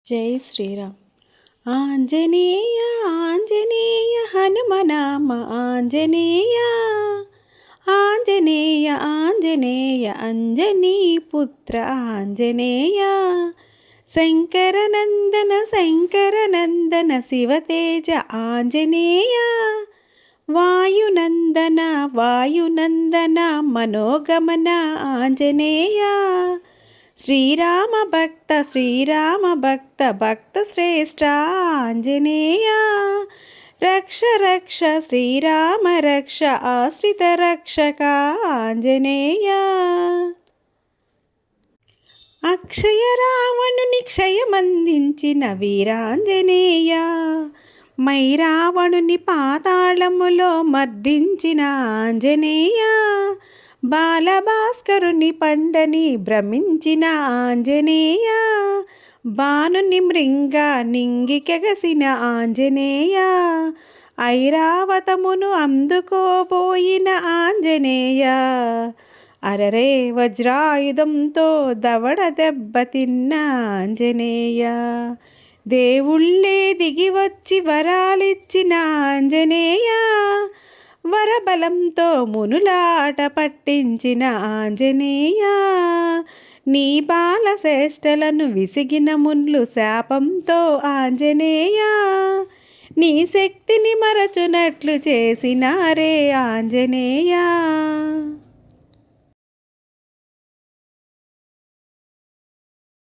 జై శ్రీరామ్. ఆంజనేయ ఆంజనేయ హనుమనామ ఆంజనేయ ఆంజనేయ ఆంజనేయ అంజనీ పుత్ర ఆంజనేయ శంకరనందన శంకరనందన శివతేజ ఆంజనేయ వాయునందన వాయునందన మనోగమన ఆంజనేయ శ్రీరామ భక్త భక్త శ్రేష్ఠ ఆంజనేయ రక్ష రక్ష శ్రీరామ రక్ష ఆశ్రిత రక్షక ఆంజనేయ అక్షయ రావణుని క్షయమందించిన వీరాంజనేయ మైరావణుని పాతాళములో మర్దించిన ఆంజనేయ బాలభాస్కరుని పండని భ్రమించిన ఆంజనేయ బాణుని మృంగ నింగికెగసిన ఆంజనేయ ఐరావతమును అందుకోబోయిన ఆంజనేయ అరరే వజ్రాయుధంతో దవడ దెబ్బతిన్న ఆంజనేయ దేవుళ్ళే దిగివచ్చి వరాలిచ్చిన ఆంజనేయ వరబలంతో మునులాట పట్టించిన ఆంజనేయ నీ బాలశ్రేష్టలను విసిగిన మున్లు శాపంతో ఆంజనేయ నీ శక్తిని మరచునట్లు చేసినారే ఆంజనేయ.